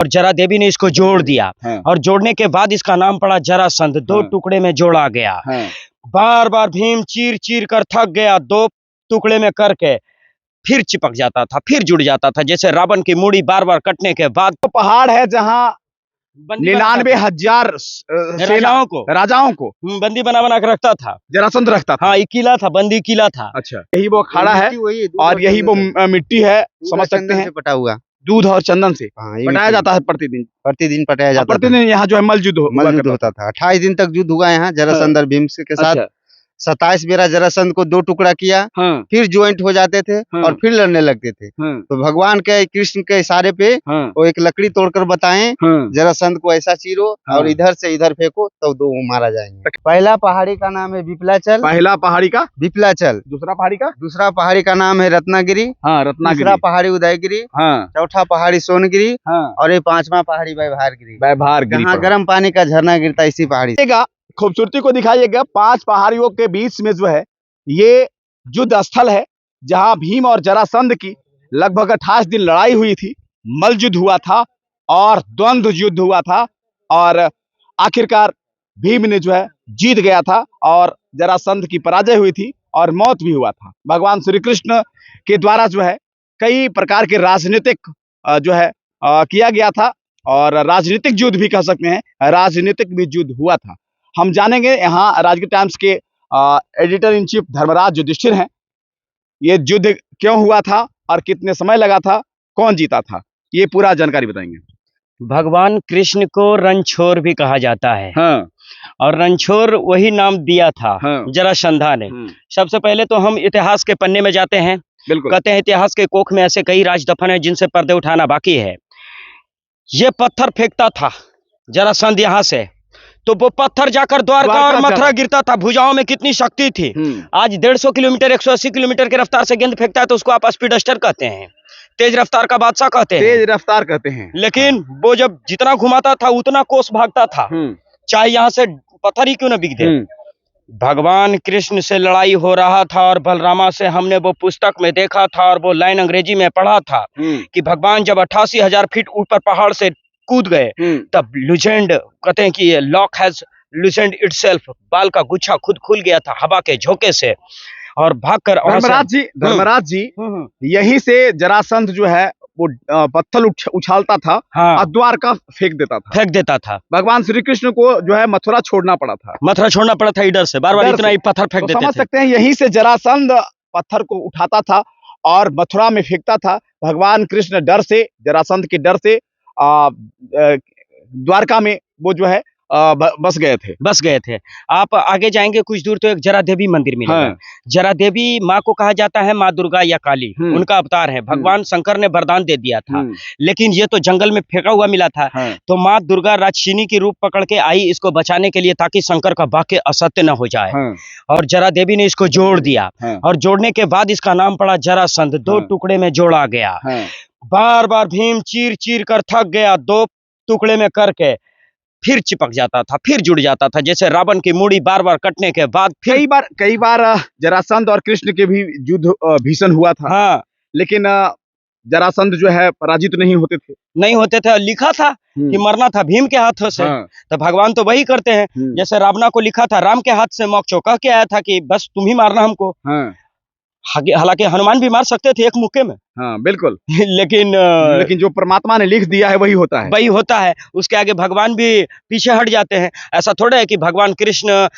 और जरा देवी ने इसको जोड़ दिया। हाँ। और जोड़ने के बाद इसका नाम पड़ा जरासंध। दो हाँ। टुकड़े में जोड़ा गया। हाँ। बार बार भीम चीर चीर कर थक गया, दो टुकड़े में करके फिर चिपक जाता था, फिर जुड़ जाता था, जैसे रावण की मूड़ी बार बार कटने के बाद। तो पहाड़ है जहाँ 99,000 राजाओं को बंदी बना बना के रखता था, जरासंध रखता था। हाँ, ये किला था, बंदी किला था। अच्छा, यही वो अखाड़ा है और यही वो मिट्टी है, समझ सकते हैं, पटा हुआ दूध और चंदन से पटाया जाता है प्रतिदिन पटाया जाता था। प्रतिदिन यहाँ जो है मल्ल युद्ध होता था। 28 दिन तक युद्ध हुआ यहाँ जरासंध और भीम के साथ। 27 बेरा जरासंध को 2 टुकड़ा किया। हाँ। फिर ज्वाइंट हो जाते थे। हाँ। और फिर लड़ने लगते थे। हाँ। तो भगवान के कृष्ण के इशारे पे हाँ। वो एक लकड़ी तोड़कर बताएं, हाँ। जरासंध को ऐसा चीरो। हाँ। और इधर से इधर फेंको तो 2 मारा जाएंगे। पहला पहाड़ी का नाम है विपलाचल। पहला पहाड़ी का विपलाचल। दूसरा पहाड़ी का नाम है रत्नागिरी। हाँ, रत्नागिरी। तीसरा पहाड़ी उदयगिरी। हाँ। चौथा पहाड़ी सोनगिरी। हाँ। और ये 5वां पहाड़ी व्यवहारगिरी। जहाँ गर्म पानी का झरना गिरता इसी पहाड़ी से। खूबसूरती को दिखाइएगा। 5 पहाड़ियों के बीच में जो है ये युद्ध स्थल है, जहां भीम और जरासंध की लगभग 28 दिन लड़ाई हुई थी, मल्ल युद्ध हुआ था और द्वंद्व युद्ध हुआ था। और आखिरकार भीम ने जो है जीत गया था और जरासंध की पराजय हुई थी और मौत भी हुआ था। भगवान श्री कृष्ण के द्वारा जो है कई प्रकार के राजनीतिक जो है किया गया था और राजनीतिक युद्ध भी कह सकते हैं, राजनीतिक भी युद्ध हुआ था। हम जानेंगे यहाँ राजगीर टाइम्स के editor in chief Dharmaraj Yudhishthir हैं, ये युद्ध क्यों हुआ था और कितने समय लगा था, कौन जीता था, ये पूरा जानकारी बताएंगे। भगवान कृष्ण को रणछोड़ भी कहा जाता है। हाँ। और रणछोड़ वही नाम दिया था। हाँ। जरासंधा ने। सबसे पहले तो हम इतिहास के पन्ने में जाते हैं। बिल्कुल। कहते हैं इतिहास के कोख में ऐसे कई राज दफन है जिनसे पर्दे उठाना बाकी है। ये पत्थर फेंकता था जरासंध यहाँ से, तो वो पत्थर जाकर द्वारका और मथुरा गिरता था। भुजाओं में कितनी शक्ति थी। आज 150 किलोमीटर 180 किलोमीटर की रफ्तार से गेंद फेंकता है तो उसको आप स्पीडस्टर कहते हैं, तेज रफ्तार का बादशाह कहते हैं। लेकिन वो जब जितना घुमाता था उतना कोस भागता था, चाहे यहाँ से पत्थर ही क्यों न बिक दे। भगवान कृष्ण से लड़ाई हो रहा था और बलरामा से हमने वो पुस्तक में देखा था और वो लाइन अंग्रेजी में पढ़ा था कि भगवान जब 88,000 फीट ऊपर पहाड़ से कूद गए तब लुजेंड कहते हैं कि ये लॉक हैज लूसेंड इटसेल्फ, बाल का गुच्छा खुद खुल गया था हवा के झोंके से और भागकर। धर्मराज जी यहीं से जरासंध जो है वो पत्थर उछालता था। हाँ। और द्वारका फेंक देता था। भगवान श्री कृष्ण को जो है मथुरा छोड़ना पड़ा था इधर से बार बार इतना ही पत्थर फेंक देते थे। समझ सकते हैं यहीं से जरासंध पत्थर को उठाता था और मथुरा में फेंकता था। भगवान कृष्ण डर से, जरासंध के डर से द्वारका में वो जो है बस गए थे। आप आगे जाएंगे कुछ दूर तो एक जरा देवी मंदिर मिलेगा। हाँ। जरा देवी माँ को कहा जाता है माँ दुर्गा या काली, उनका अवतार है। भगवान शंकर ने वरदान दे दिया था, लेकिन ये तो जंगल में फेंका हुआ मिला था। हाँ। तो माँ दुर्गा राक्षिणी की रूप पकड़ के आई इसको बचाने के लिए, ताकि शंकर का वाक्य असत्य न हो जाए। हाँ। और जरा देवी ने इसको जोड़ दिया। हाँ। और जोड़ने के बाद इसका नाम पड़ा जरासंध। 2 टुकड़े में जोड़ा गया। हाँ। बार बार भीम चीर चीर कर थक गया, 2 टुकड़े में करके फिर चिपक जाता था, फिर जुड़ जाता था, जैसे रावण की मूड़ी बार बार कटने के बाद। कई बार जरासंध और कृष्ण के भी युद्ध भीषण हुआ था। हाँ। लेकिन जरासंध जो है पराजित नहीं होते थे। लिखा था कि मरना था भीम के हाथों से। हाँ। तो भगवान तो वही करते हैं, जैसे रावणा को लिखा था राम के हाथ से मोक्षो, कह के आया था कि बस तुम ही मारना हमको। हाँ। हालांकि हनुमान भी मार सकते थे एक मुक्के में। हाँ, बिल्कुल। लेकिन जो परमात्मा ने लिख दिया है वही होता है। उसके आगे भगवान भी पीछे हट जाते हैं। ऐसा थोड़ा है कि भगवान कृष्ण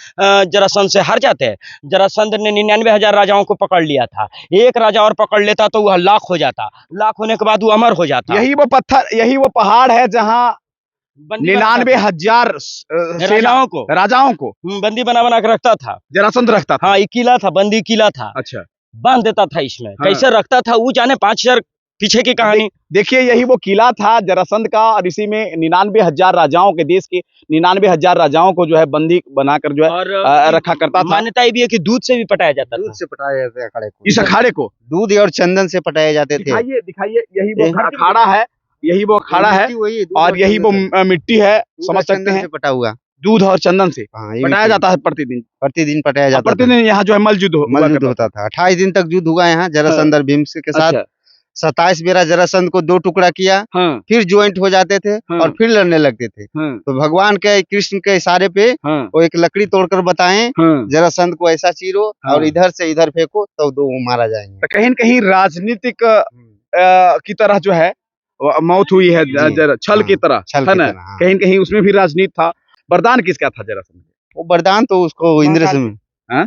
जरासंध से हार जाते हैं। जरासंध ने 99,000 राजाओं को पकड़ लिया था, एक राजा और पकड़ लेता तो वह लाख हो जाता, लाख होने के बाद वो अमर हो जाता। यही वो पहाड़ है जहाँ 99,000 राजाओं को बंदी बना बना के रखता था, जरासंध रखता था। हाँ, ये किला था, बंदी किला था। अच्छा। बांध देता था इसमें। हाँ। कैसे रखता था वो जाने, 5,000 पीछे की कहानी। देखिए यही वो किला था जरासंध का और इसी में 99,000 राजाओं के, देश के 99,000 राजाओं को जो है बंदी बनाकर जो है रखा करता था। मान्यता भी है कि दूध से भी पटाया जाता था। इस अखाड़े को दूध और चंदन से पटाए जाते थे। दिखाइए यही वो अखाड़ा है, और यही वो मिट्टी है, समझ सकते हैं, पटा हुआ दूध और चंदन से पटाया जाता है। प्रतिदिन पटाया जाता है। प्रतिदिन यहाँ जो है मल्ल युद्ध होता था। 28 दिन तक युद्ध हुआ यहाँ जरासंध और भीम के साथ। 27 मेरा जरासंध को 2 टुकड़ा किया, हाँ, फिर ज्वाइंट हो जाते थे हाँ। और फिर लड़ने लगते थे। हाँ, तो भगवान के कृष्ण के इशारे पे हाँ, वो एक लकड़ी तोड़कर बताएं, हाँ। जरासंध को ऐसा चीरो हाँ। और इधर से इधर फेंको तो दो मारा जाएंगे। तो कहीं न कहीं राजनीतिक की तरह जो है मौत हुई है, जी, छल हाँ, की तरह, छल है की ना? तरह, हाँ। कहीं न कहीं उसमें भी राजनीति था। वरदान किसका था जरासंध? वो वरदान तो उसको इंद्र से हाँ?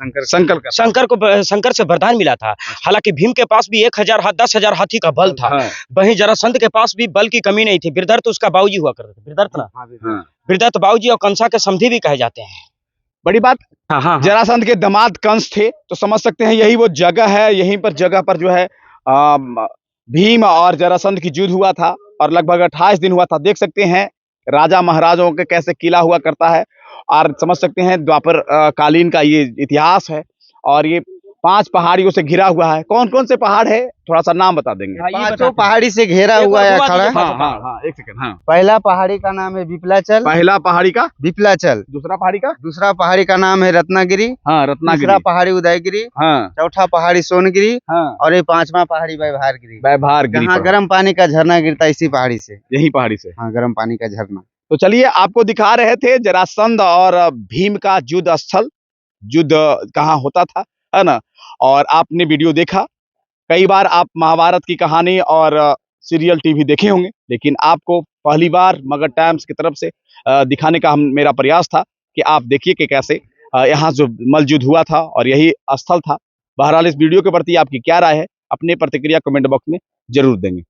शंकर का। शंकर से वरदान मिला था। हालांकि भीम के पास भी 1000 10,000 हाथी का बल था, हाँ, वहीं जरासंध के पास भी बल की कमी नहीं थी। वृद्धर्त उसका बाबूजी हुआ करते थे, वृद्धर्त ना, हाँ। वृद्धर्त बाबूजी और कंसा के समधी भी कहे जाते हैं। बड़ी बात, हाँ हाँ हाँ। जरासंध के दामाद कंस थे, तो समझ सकते हैं यही वो जगह है, यहीं पर जगह पर जो है भीम और जरासंध की युद्ध हुआ था और लगभग 28 दिन हुआ था। देख सकते हैं राजा महाराजाओं के कैसे किला हुआ करता है और समझ सकते हैं द्वापर कालीन का ये इतिहास है। और ये 5 पहाड़ियों से घिरा हुआ है। कौन कौन से पहाड़ है, थोड़ा सा नाम बता देंगे? हाँ, ये पांचों बताते पहाड़ी से घेरा एक हुआ बार है घुमा अखाड़ा। दीजिए। हाँ हाँ हाँ, एक सेकंड। हाँ, पहला पहाड़ी का नाम है विपलाचल, पहला पहाड़ी का, विपलाचल। दूसरा पहाड़ी का, दूसरा पहाड़ी का नाम है रत्नागिरी, हाँ तीसरा रत्नागिरी, पहाड़ी उदयगिरी, हाँ चौथा पहाड़ी सोनगिरी हाँ, और ये 5वां पहाड़ी व्यवहारगिरी। व्यवहारगिरी जहाँ पहाड़। गर्म पानी का झरना गिरता है इसी पहाड़ी से। यही पहाड़ी से। हाँ, गर्म पानी का झरना। तो चलिए आपको दिखा रहे थे जरासंध और भीम का युद्ध स्थल, युद्ध कहाँ होता था, है ना? और आपने वीडियो देखा। कई बार आप महाभारत की कहानी और सीरियल टीवी देखे होंगे, लेकिन आपको पहली बार मगध टाइम्स की तरफ से दिखाने का मेरा प्रयास था कि आप देखिए कि कैसे यहाँ जो मल्ल युद्ध हुआ था और यही स्थल था। बहरहाल इस वीडियो के प्रति आपकी क्या राय है, अपने प्रतिक्रिया कमेंट बॉक्स में जरूर देंगे।